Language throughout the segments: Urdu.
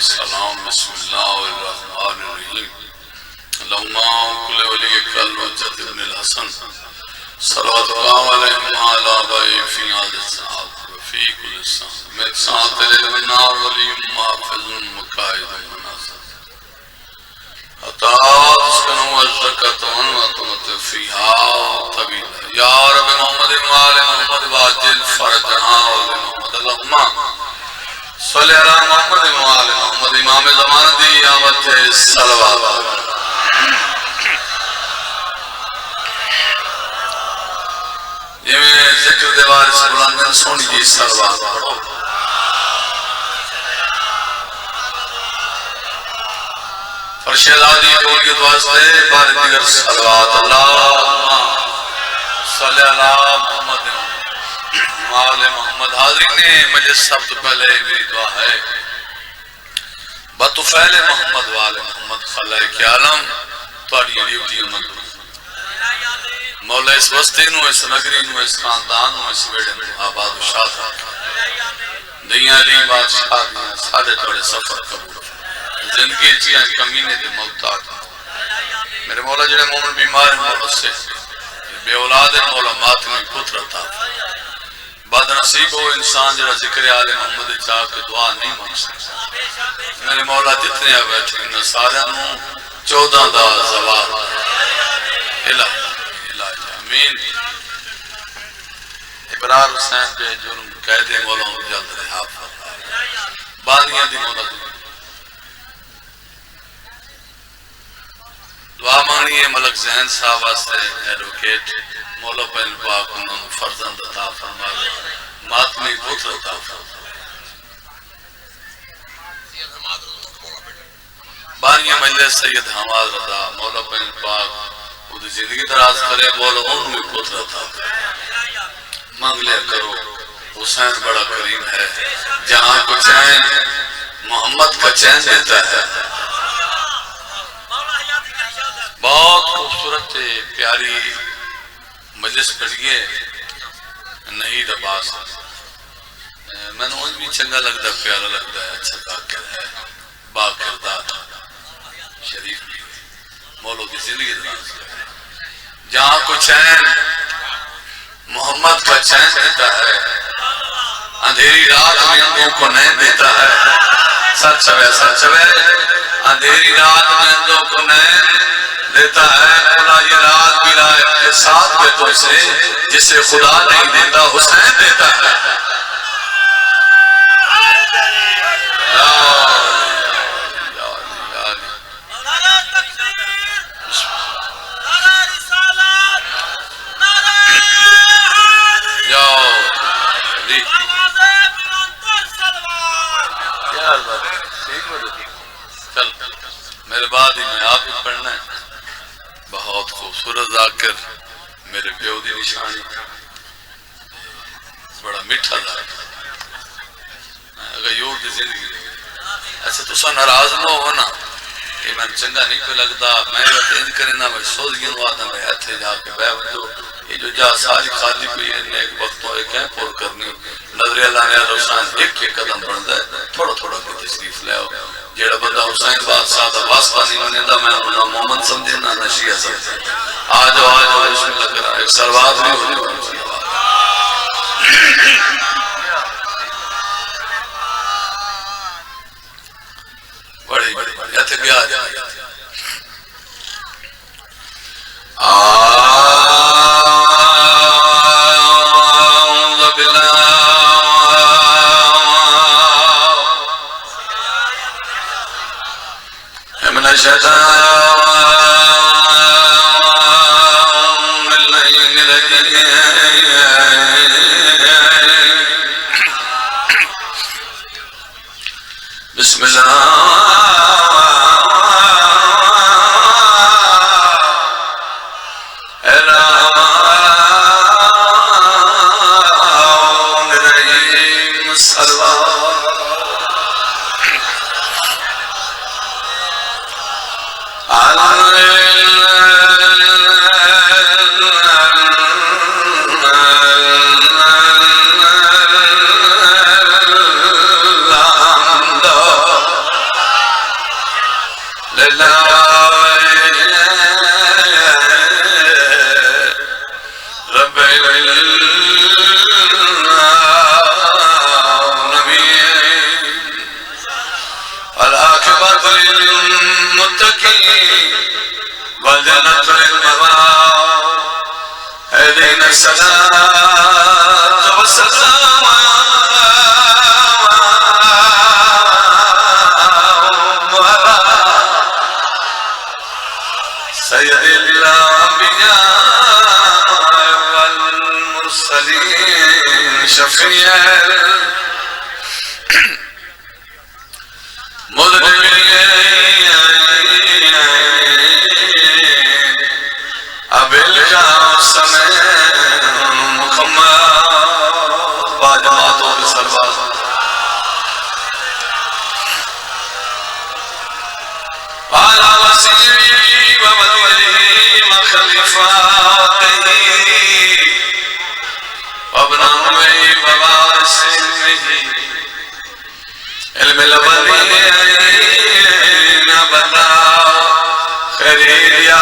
السلام بسم اللہ الرحمن الرحیم اللہم کل ولی کل وجد ابن الحسن صلوات اللہ علیہ وآلہ آبائی فی عادت صحاب وفی کل سان میں سانت للمنار ولی محافظ مقائد مناظر حتات اسکنو الزکت ونواتمت فیہا طویل یا رب محمد وآل محمد واجل فرجہا وآل محمد اللہم صلی اللہ محمد وآل محمد امام زمان دی آمد صلوات یہ میں ذکر دیوار سے بلندن سونی کی صلوات پڑھو فرشید آدھی تولیت واسطے بار دیگر صلوات اللہ صلی اللہ محمد وآل محمد حاضرین مجلس سب تو پہلے میری دعا ہے بطفیل محمد وآل محمد خلائق عالم توڑی ڈیوٹی امن مولا اس وسطے نو اس نگری نو اس خاندان نو اس بیڑے نو آباد و شاد دنیا لی بادشاہ دیا سادے توڑے سفر قبول زندگی چیئے کمینے دے موتاد میرے مولا جڑے مومن بیمار ہیں مولا سے بے اولاد ہے مولا ماتمی پتر عطا بعد نصیب ہو انسان جڑا ذکر آل محمد چاہ کے دعا نہیں مانگ سکتا میرے مولا جتنے بیٹھے ان سارے نو 14 دا زوال الہ امین ابرار حسین پہ جرم قید مولا جلد رہا بانیاں دی مولا دی دعا مانگنی ہے ملک ذہن صاحب واسطے ایڈوکیٹ مولا پہل پاک انہوں فرزند عطا فرما ماتمی پتر عطا فرما بانیاں مجلس سید حماد رضا مولا پہل پاک خود زندگی دراز کرے مولا انہوں میں پتر عطا مانگ لیا کرو حسین بڑا کریم ہے جہاں کو چین محمد کا چین دیتا ہے بہت خوبصورت پیاری مجلس کریے نہید عباس میں نے بھی چنگا لگتا پیارا لگتا ہے اچھا ذاکر ہے با کردار شریف مولو کی زندگی دراز جہاں کو چین محمد کا چین دیتا ہے اندھیری رات میں اندھوں کو نین دیتا ہے سچ چوے اندھیری رات میں اندھوں کو نین دیتا ہے مولا یہ رات بھی رائے کے ساتھ میں تو اسے جسے خدا نہیں دیتا حسین دیتا ہے میرے بعد ہی میں آپ ہی پڑھنا ہے بہت خوبصورت ذاکر میرے پیو دی نشانی بڑا میٹھا ذاکر اگر یوں کی زندگی ایسے تو سا ناراض نہ ہو نا کہ میں چنگا نہیں پہ لگتا میں بتائیں کرنا میں سوز گنو آتا میں ہتھے جا کے بے بندو یہ جو جا ساری خالی پہ ایک وقتوں ایک ہیں پور کرنی نظر اللہ نے روشان ایک قدم بڑھتا ہے تھوڑا تھوڑا کی تشریف لے ہو جیڑا بندہ حسین بادشاہ دا واسطہ نہیں ہونے دا میں انہوں محمد سمجھے نہ نشیہ سمجھے آجو بسم اللہ کرا ایک سروات بھی ہونے والی بڑی بڑی یا تھے بھی آجا آؤذ باللہ من الشیطان اللعین الرجیم بسم اللہ الرحمن الرحیم صلوات رب العالمين العاقبة للمتقين والجنة للمبار اهدنا الصراط والسلام على سيد الأنبياء والمرسلين شفيع المذنبين أبي القاسم محمد باجماعتوں کے سربراہ على وسيله ووليه وخليفاته وابنائه ووارثه علم الأولين بنا خيريا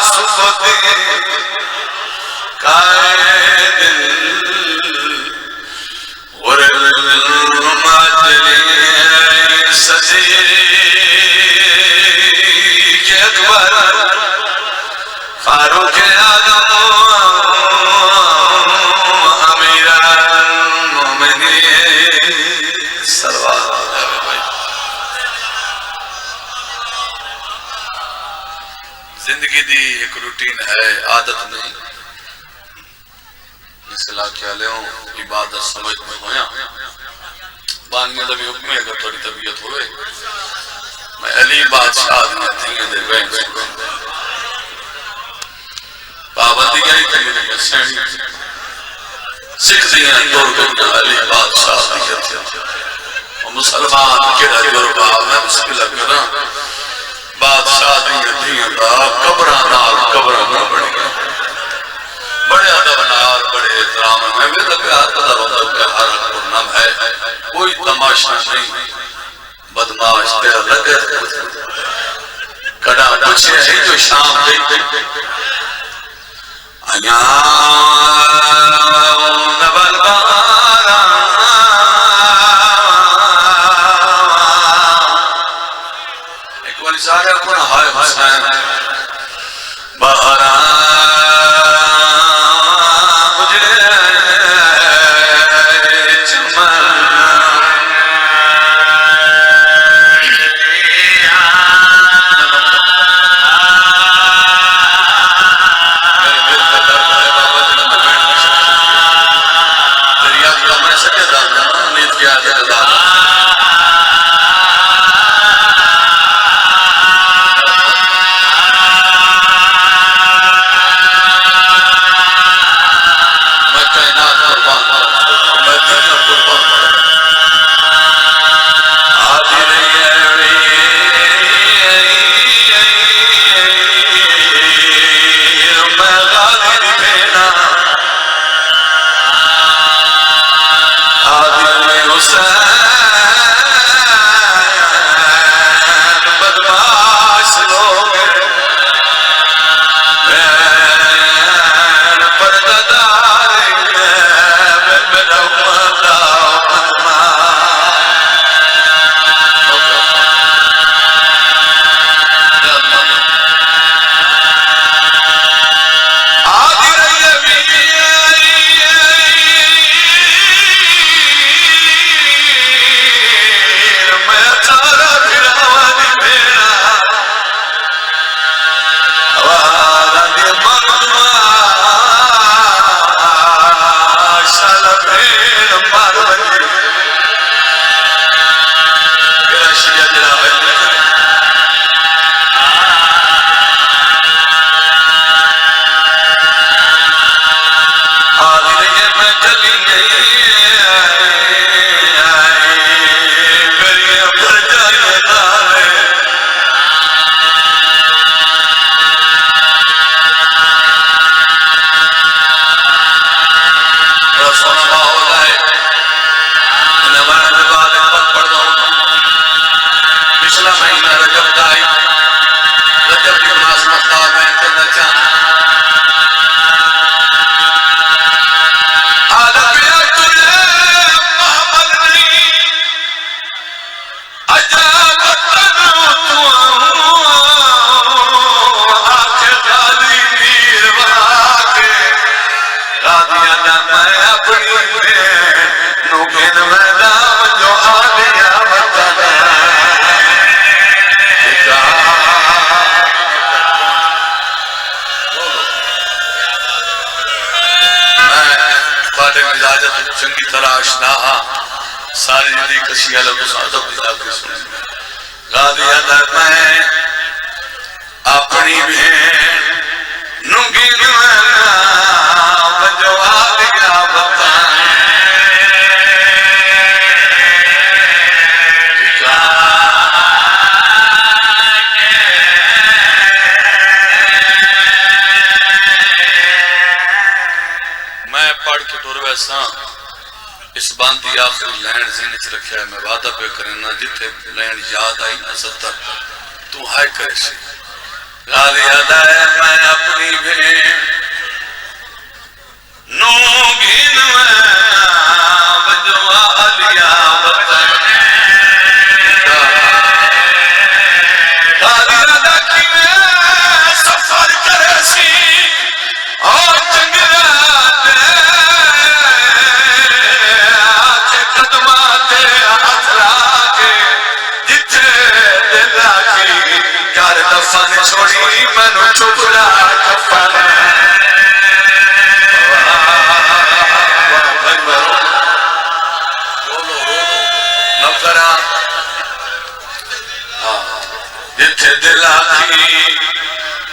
صفته قائد والمعدلين صديق أكبر فاروق آدم امیر المومنین سروات زندگی دی ایک روٹین ہے عادت نہیں اصلاح کیا لے ہوں عبادت سمجھ میں ہویا بانیاں دا بھی حکم ہے اگر تھوڑی طبیعت ہوئے میں علی بادشاہ دیا تھینگے دے بین پابندی گئی تھی میرے سینی سکھ دیاں دور گئی علی بادشاہ دیا تھی اور مسلمان کہا جربا میں بسم اللہ کرا بادشاہ دیا تھی قبران نال قبران نہ بڑھ گیا بڑے ادب نال بڑے احترام میں بھی لگا قدر ہوتا کہ ہر نام ہے کوئی تماشا نہیں بدماش تیرا لگا کڑا پوچھے ہے جو شام گئی آیان بالبارا ایک والی سارے اپنا ہائے حسین بارا تھوڑے مزاج چنگی طرح آشنا ساری زندگی کسی والا کو ادب دلا کے سنے غازی ادب میں اپنی بہن ننگی بجوا لیا بتائیں میں پڑھ کے ٹور ویسا اس باندھی آخری لین ذہن چ رکھا ہے میں وعدہ پہ کرنا جتھے لین یاد آئی نہ ستر تو ہائے کرے سی غازی ادا ہے میں اپنی بہن نو گھن میں بجوا لیا وطن غازی ادا کی میں سفر کرے سی اور جنگلات آکے قدمات حضرا کے جتھے دل آگی کار دفن چھوڑی منو چپڑا کفن نوکرہ جتھے دل آگی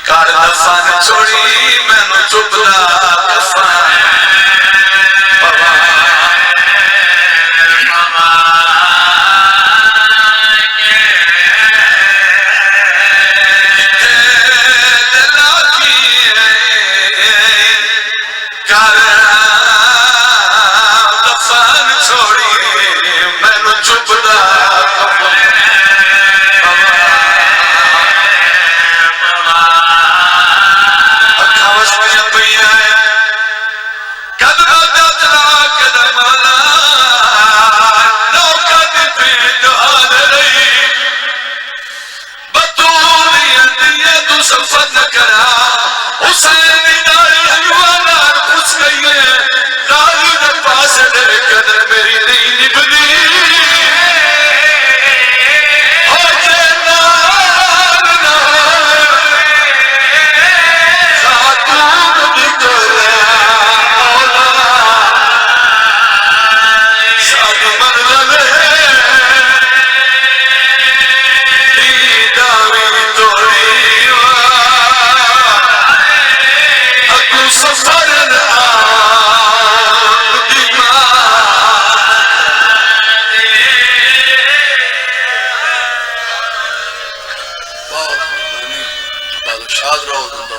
کار دفن چھوڑی منو چپڑا کفن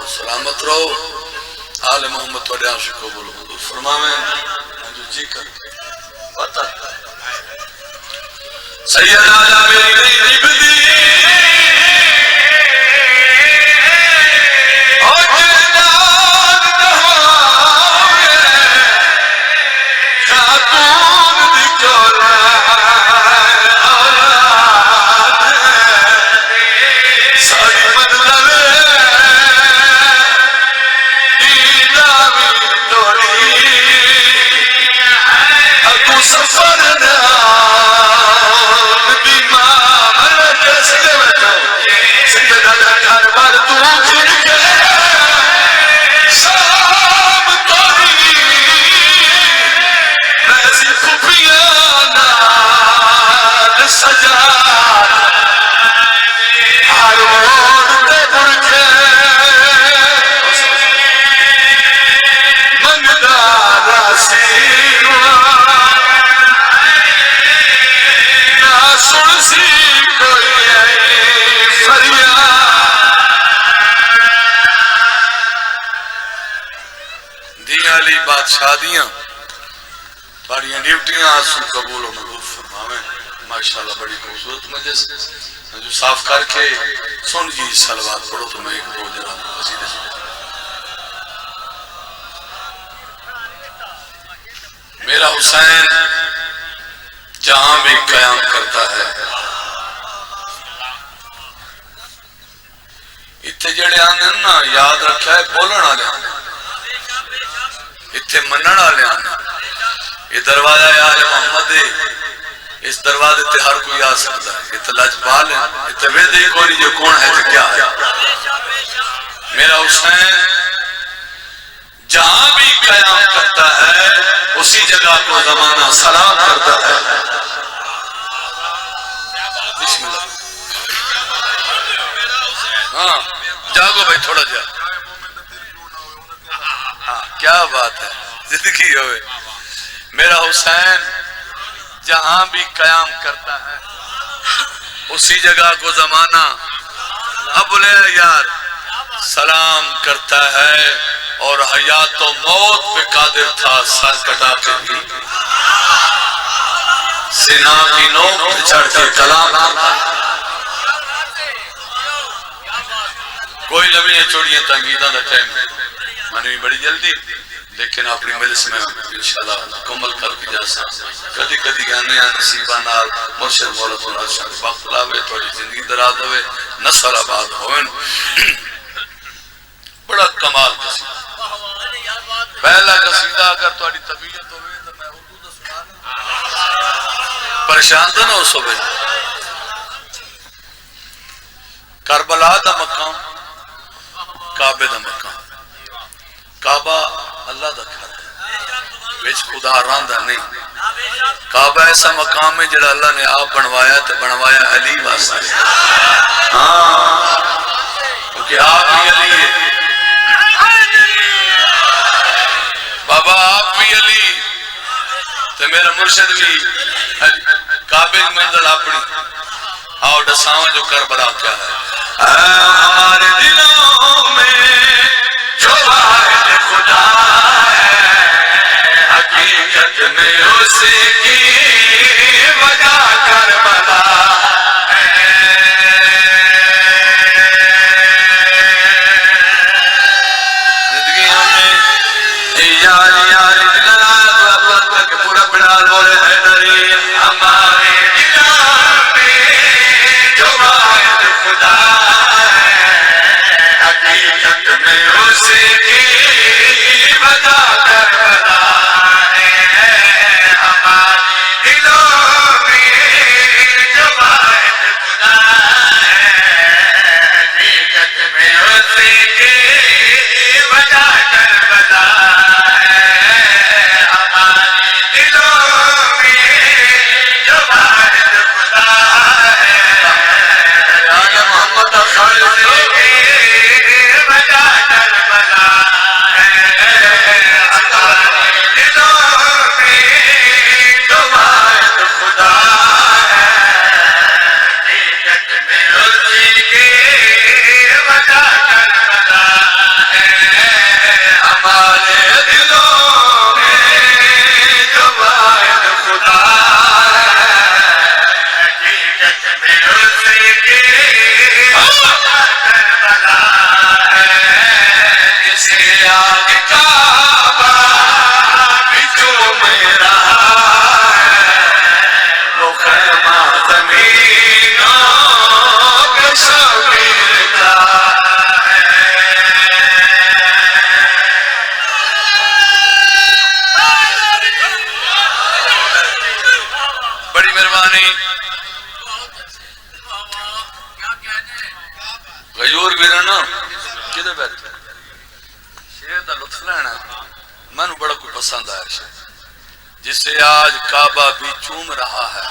سلامت رہو آل محمد تو اڈیاں سے قبول حضور فرماویں جو جی کر کے پتہ سیدہ میری نبدی اور جنان نہوے خاتون دی اولاد ساری مدلل سفر نام بیمار کیسے بچو سیدہ گھر بار تو چھڑ کے شام توری ویسی خوبیاں نال سجا ہر موڑ تے بڑھ کے منگدا راسی سنسی کوئی فریاد دیاں علی بادشاہ دیاں بڑیاں ڈیوٹیاں آسو قبول و مقبول فرماویں ماشاءاللہ بڑی خوبصورت مجلس جو صاف کر کے سن جی صلوات پڑھو تو میں ایک دو جرا قصیدے میرا حسین جہاں بھی قیام کرتا ہے اتھے جڑے آنے نا یاد رکھا ہے بولن آلے آنے اتھے منن آلے آنے یہ دروازہ ہے آل محمد اس دروازے تے ہر کوئی آ سکتا ہے اتھے لاجبال ہے اتھے ویدے کوئی جو کون ہے تو کیا ہے میرا حسین جہاں بھی قیام کرتا ہے اس اسی جگہ کو زمانہ سلام کرتا ہے. بسم اللہ. ہاں جاگو بھائی تھوڑا جا. ہاں کیا بات ہے زندگی ہوئے. میرا حسین جہاں بھی قیام کرتا ہے اسی جگہ کو زمانہ ابوالے یار سلام کرتا ہے. اور حیات و موت پہ قادر تھا سر کٹا کے بھی سینا کی نوک پہ چڑھ کے کلام کرتا. کوئی نبی نے چوڑیاں تنگیدہ دا ٹائم میں نے بڑی جلدی لیکن اپنی مجلس میں انشاءاللہ مکمل کر کے جا سکتا. کدی کدی گانے نصیبہ نال مرشد مولت اللہ شاہ وقت لاوے تھوڑی زندگی دراز ہوئے نصر آباد ہوئے. بڑا کمال قصیدہ. پہلا قصیدہ اگر تھوڑی طبیعت ہوئے تو میں اردو دا سنا پریشان تھا نا اس صبح. کربلا دا مقام کعبے دا مقام. کعبہ اللہ دا گھر ہے وچ خدا راندہ نہیں. کعبہ ایسا مقام ہے جڑا اللہ نے آپ بنوایا تو بنوایا علی واسطے. ہاں کیونکہ آپ ہی علی ہے. بابا آپ بھی علی تو میرا مرشد بھی علی. کعبے منزل اپنی آؤ ڈساؤں جو کربلا کیا ہے. ہمارے دلوں میں جو واحد خدا ہے حقیقت میں اس کی وجہ کربلا ہے. زندگی ہمیں یار یار دلال پورا بڑا لول ہے ڈری. ہمارے دلوں میں جو واحد خدا حقیقت میں اس کی وجہ کربلا ہے. ہمارے دلوں میں جو واحد خدا حقیقت میں اس کی وجہ کربلا ہے. ہمارے دلوں میں جو واحد خدا ہے محمد خالد غیور بھی رہنا کدھے بیٹھے شیر دا لطف لینا میں بڑا کوئی پسند آیا شیر جسے آج کعبہ بھی چوم رہا ہے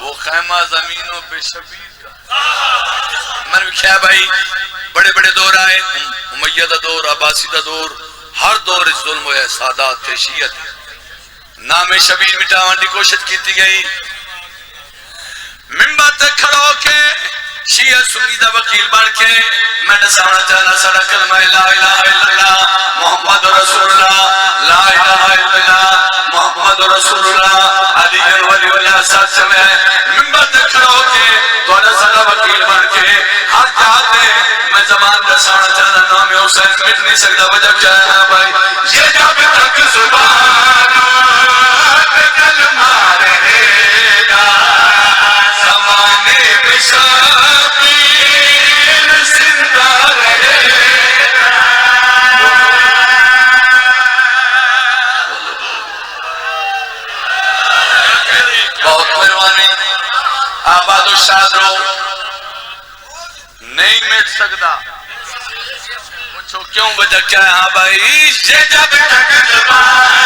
وہ خیمہ زمینوں پہ شبیر کا. میں نے کیا بھائی بڑے بڑے دور آئے امیہ دا دور عباسی دا دور ہر دور اس ظلم و سادات تھے شیعت نام شبیر مٹاوان دی کوشش کیتی گئی. ممبر تے کھڑو کے شیعہ سنی دا وکیل بن کے میں نسانا چاہنا سارا کلمہ لا الہ الا اللہ محمد رسول اللہ لا الہ الا اللہ محمد رسول اللہ علی ولی اللہ ساتھ چلے. ممبر تے کھڑو کے تو سارا وکیل بن کے ہر جاتے میں زمان نسانا چاہنا نام حسین مٹ نہیں سکتا. وجہ کیا ہے بھائی یہ جب تک زبان پہ کلمہ رہے گا زمانے میں شبیر زندہ رہے گا. بہت مہربانی آباد و شاد رو نہیں مٹ سکتا. پوچھو کیوں وجہ کیا ہے. ہاں بھائی یہ جب تک زبان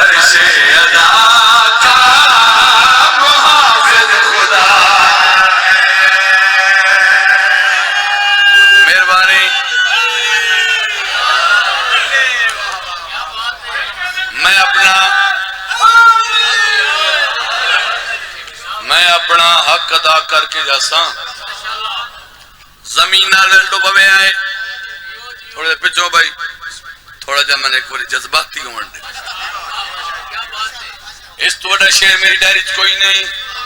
فرش ادا کا محافظ خدا مہربانی میں اپنا حق ادا کر کے جاسا زمین لنڈو بوے آئے تھوڑے پچھو بھائی تھوڑا جا میں نے ایک بڑی جذباتی ہوں اس تو بڑا شیر میری ڈائری کوئی نہیں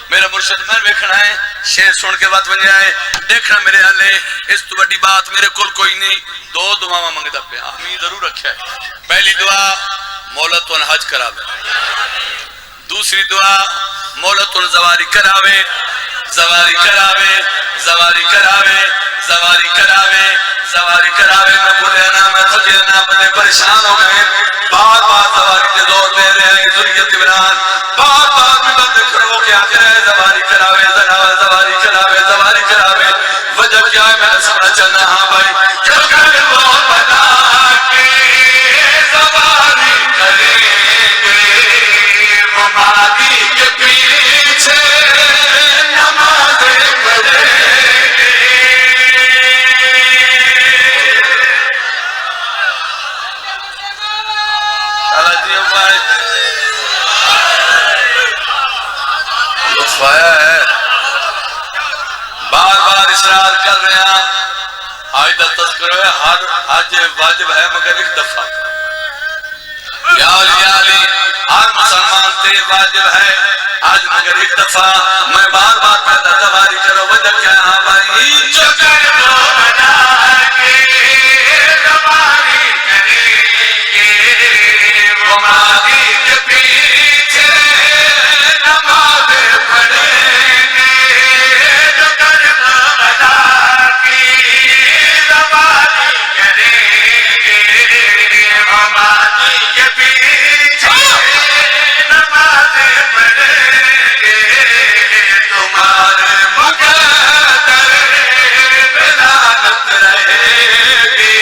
میرا مرشد میں ویکھنا ہے شیر سن کے بات بن جائے دیکھنا میرے حالے اس تو بڑی بات میرے کل کوئی نہیں دو دعا منگتا پہ آمین ضرور رکھا ہے پہلی دعا مولا تو حج کراوے دوسری دعا مولا تو زواری کراوے زواری کراوے زواری کراوے زواری کراوے زواری کراوے میں بولے نا میں تھکے نا بڑے پریشان ہو گئے بار بار زواری کے دور دے رہے ہیں ذریت عمران بار بار میں بندے کھڑو کے آخر ہے زواری کراوے زواری کراوے زواری کراوے وجہ کیا ہے میں نے سمجھا چلنا ہاں بھائی جگر وہ بنا کے زواری کریں گے وہ مادی کے پیچھے نمازیں پڑھیں لطفایا ہے بار بار اصرار کر رہے ہیں آج دا تذکر ہے ہر حج واجب ہے مگر ایک دفعہ یا علی ہر مسلمان تے واجب ہے آج مگر ایک دفعہ میں بار بار پیدا دواری کرو وجہ کیا ہاں بھائی جگر تو بنا کے دواری کریں گے وہ مادی کے پیچھے نمازیں پڑھیں گے جگر تو بنا کے دواری کریں گے وہ مادی کے پیچھے نمازیں پڑھیں گے تمہارے مقدر بلانت رہے گی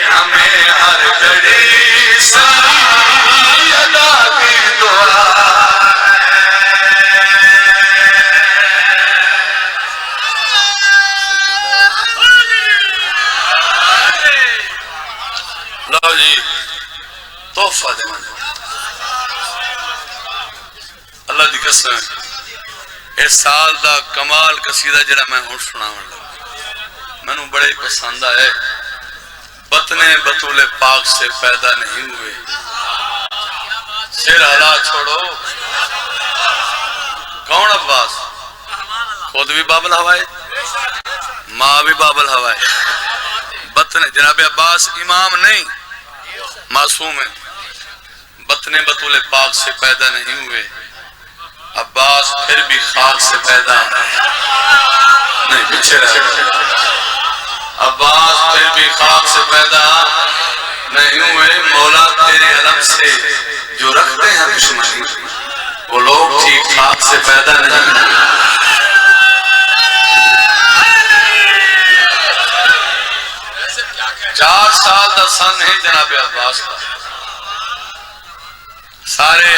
ہمیں ہر گھڑی سیدہ کی دعا لو جی تحفہ دے اللہ دی قسم اس سال دا کمال قصیدہ جڑا میں ہوں سناون لگا میں نے بڑے پسند آئے بطنے بطول پاک سے پیدا نہیں ہوئے سر ہلا چھوڑو کون عباس خود بھی بابل ہوائے ماں بھی بابل ہوائے بطنے جناب عباس امام نہیں معصوم ہے بطنے بطول پاک سے پیدا نہیں ہوئے عباس پھر بھی خاک سے پیدا نہیں پیچھے رہے عباس پھر بھی خاک سے پیدا نہیں ہوئے مولا تیرے علم سے جو رکھتے ہیں دشمنی وہ لوگ ٹھیک خاک سے پیدا نہیں ہوئے 4 سال دا سن ہے جناب عباس کا سارے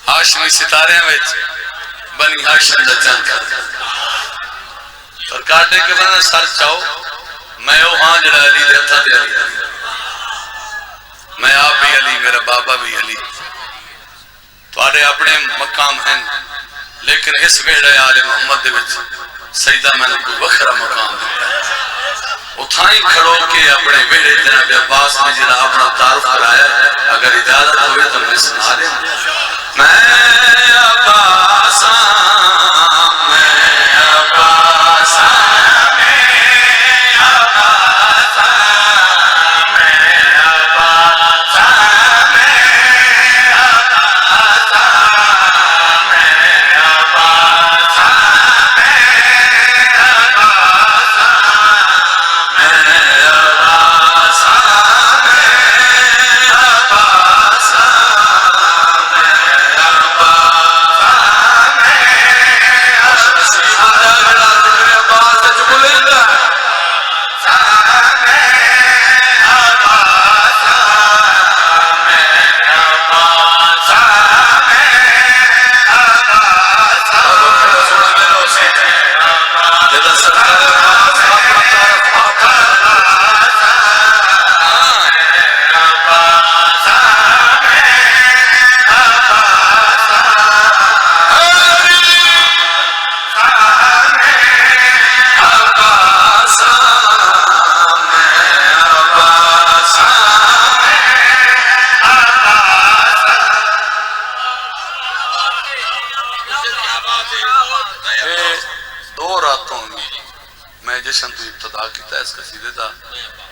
ہاشمی ستارے بنی ہاشم دا چند اور کاٹے کے بنا سر چاہو میں وہاں جڑا علی رہتا دے علی میں آپ بھی علی میرا بابا بھی علی توڑے اپنے مقام ہیں لیکن اس بیڑے آل محمد دے وچ سیدہ میں نے کوئی وکھرا مقام دیتا ہے اتھائیں کھڑو کے اپنے بیڑے جناب عباس میں جنہا اپنا تعارف کرایا ہے اگر اجازت ہوئے تو میں سنا دیں میں عباساں میں عباساں اس قصیدے دا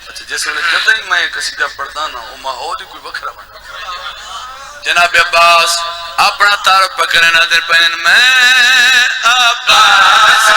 اچھا جس ویلے جدوں ہی میں قصیدہ پڑھدا نا وہ ماحول ہی کوئی وکھرا بندا جناب عباس اپنا تعارف پکڑے نظر پہن میں عباس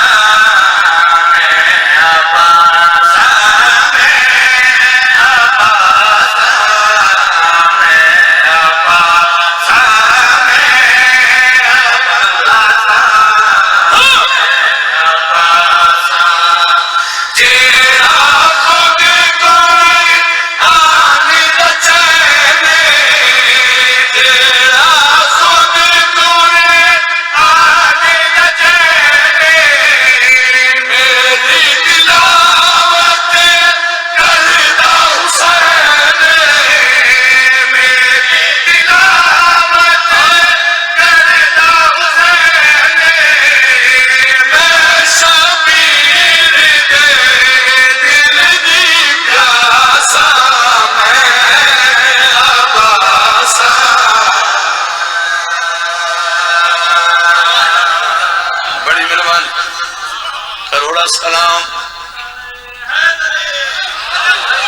سلام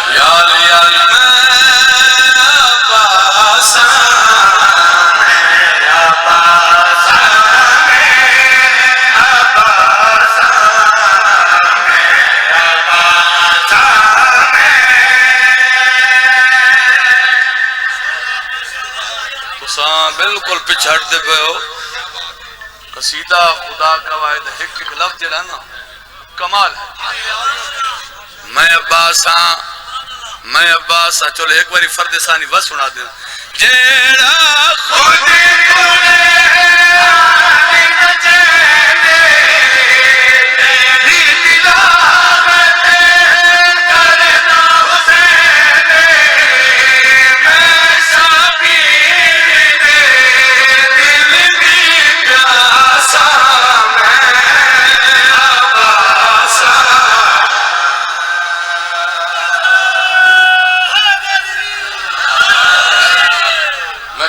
یار یار میں عباس تساں بالکل پچھڑ دے پے ہو قصیدہ خدا کا واحد ایک ایک لفظ جڑا نا کمال ہے میں عباس ہاں چلو ایک باری فرد ثانی بس سنا دیں جیڑا خود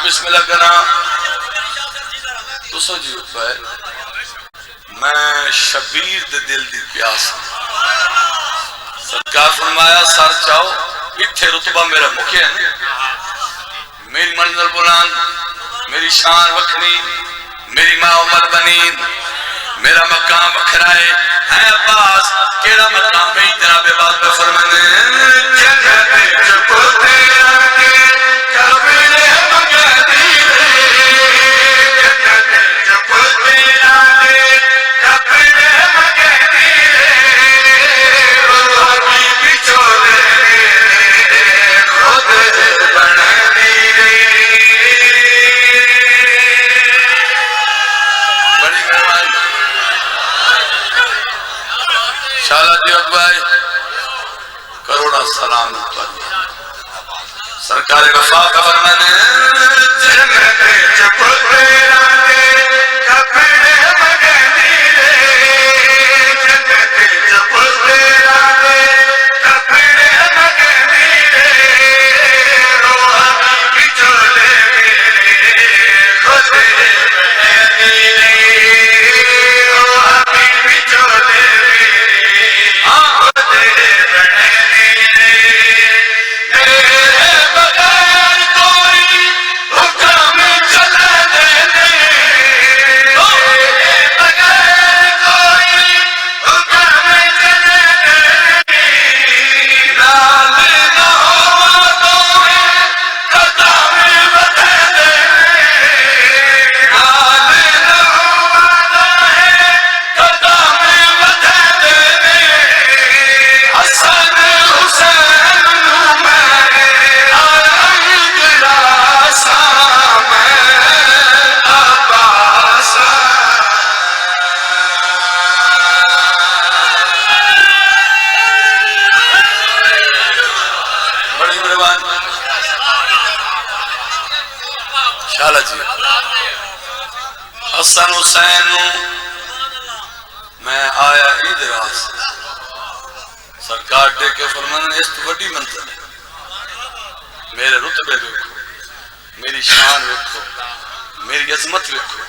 بسم اللہ کرنا تو سو جی اٹھوائے میں شبیر دے دل دی پیاس سرکار فرمایا سر چاہو اتھے رتبہ میرا مکھے ہے میری منزل بلند میری شان وکھنی میری ماں عمر بنین میرا مقام بکھرائے ہے عباس کیڑا مقام ہے جناب عباس پہ فرمانے جگہ چپو تیرا کے کبھنے سلام سرکار وفا کا فرمانے جنت چپو تیرا دے کپڑے مگنی رے جنت چپو تیرا دے کپڑے مگنی رے روح کی چولے میرے خود بنی رے روح کی چولے میرے خود بنی شالہ جی حسن حسین میں آیا عید راس سرکار دے کے فرمانے اس تو بڑی منزل ہے میرے رتبے دیکھو میری شان دیکھو میری عظمت دیکھو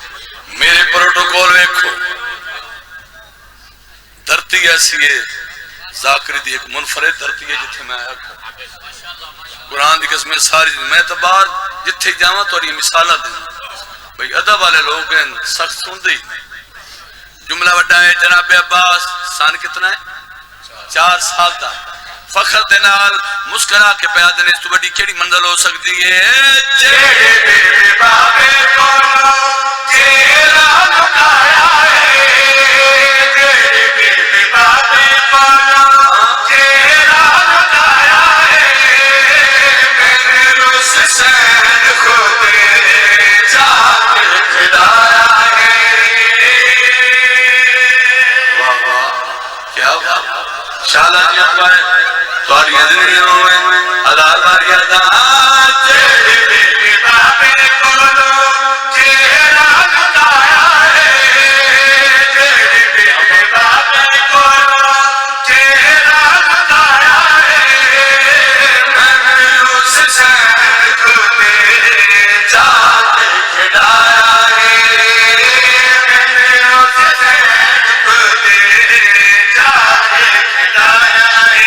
میرے پروٹوکول دیکھو دھرتی ایسی ہے ذاکری دی ایک منفرد دھرتی ہے جتھے میں آیا قرآن دی قسمیں ساری میں تو باہر جتھے جاواں تو یہ مثالہ دینا بھئی ادب والے لوگ ہیں سخت سن دی جملہ وڈا ہے جناب عباس سان کتنا ہے 4 سال دا فخر دے نال مسکرا کے پیا دینے اس تو بڑی کیڑی منزل ہو سکتی ہے جیڑے بے بابے کو تیرا لگایا ہے جیڑے بے بابے کو تیرا لگایا ہے میرے روس سین کو تیرے چاہتے کھلایا ہے واہ واہ کیا شالہ جی اپا ہے توڑی ادنیوں میں عذاب آریا دا جیڑے بے بابے کولو تیرا لگایا ہے جیڑے بے بابے کولو تیرا لگایا ہے میں اس سین کو تیرے چاہتے کھڑایا ہے میں اس سین کو تیرے چاہتے کھڑایا ہے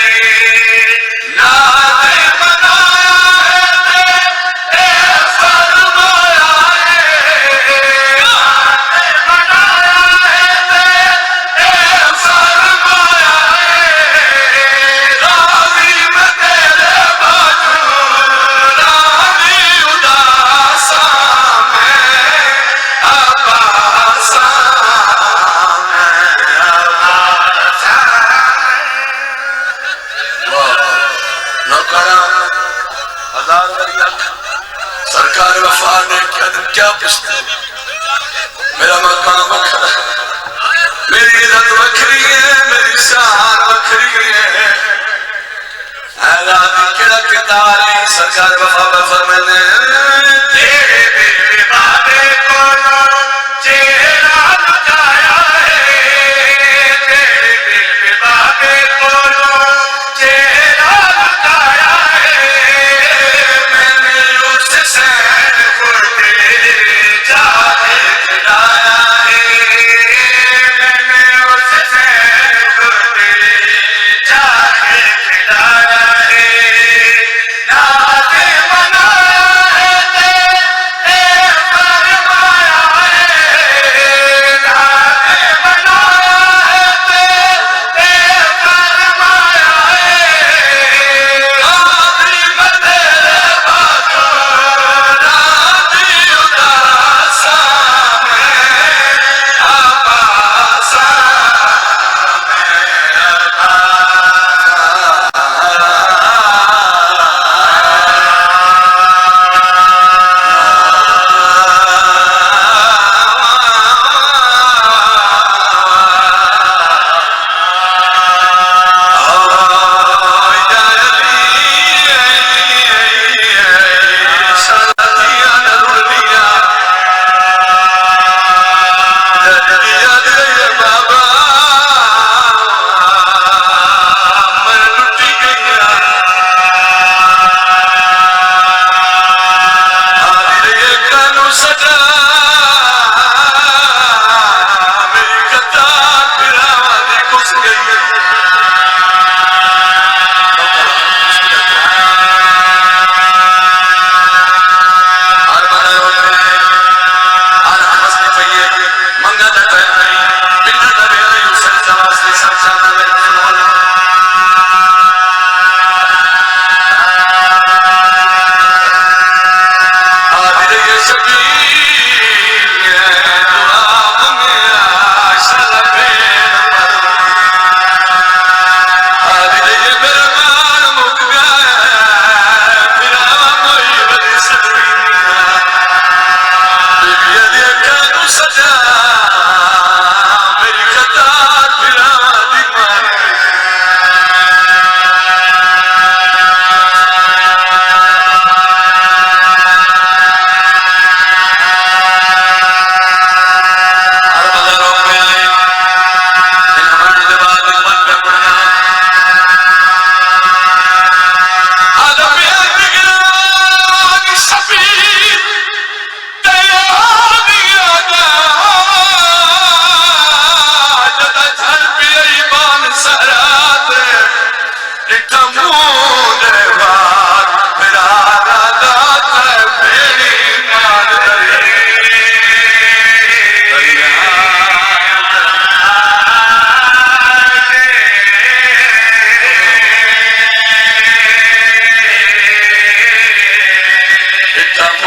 سرکار وفا نے کیا پوچھتے میرا مقام وکھرا میری عزت وکھری ہے میری شان وکھری ہے اے رات کیڑا کردار سرکار وفا فرماتے تیرے بے بابے کولو تیرا لگایا ہے تیرے بے بابے کولو تیرا لگایا ہے میں نے اس سین کو تیرے چاہتے کھڑایا ہے میں نے اس سین کو تیرے چاہتے کھڑایا ہے ناز منایا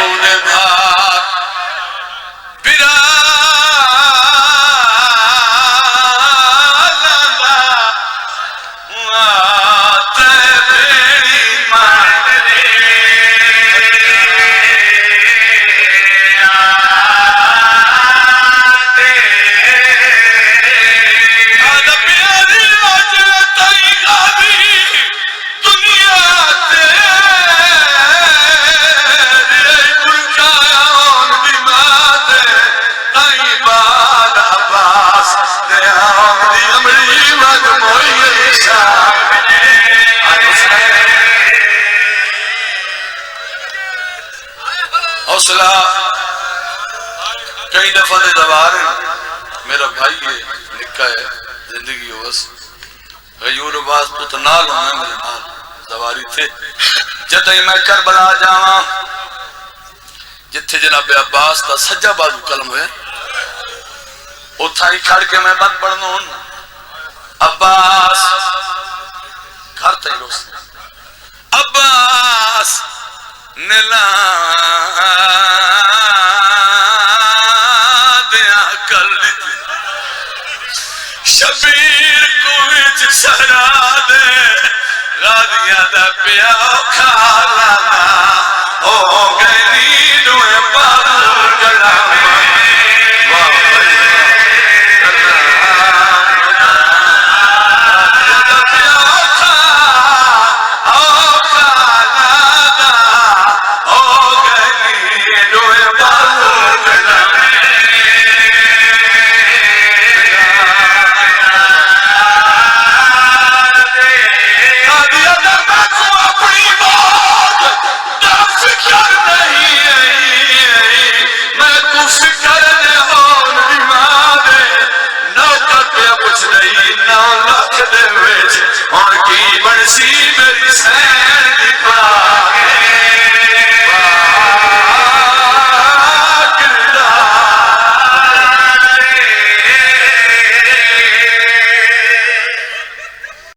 بودے بھار برا حوصلہ کئی دفعہ دے دوار میرا بھائی ہے نکا ہے زندگی ہو بس غیور باز پت نال ہونا میرے نال دواری تھے جدہی میں کربلا جاواں جتھے جناب عباس تا سجا بازو قلم ہوئے اتھائی کھڑ کے میں بات پڑھنا ہوں عباس گھر تھی روس عباس نلا دیا کر لیتی شبیر کو وچ سہرا دے غادیاں دا پیا کھالانا ہو گئے نیڈویں پالو گلا سی میری سین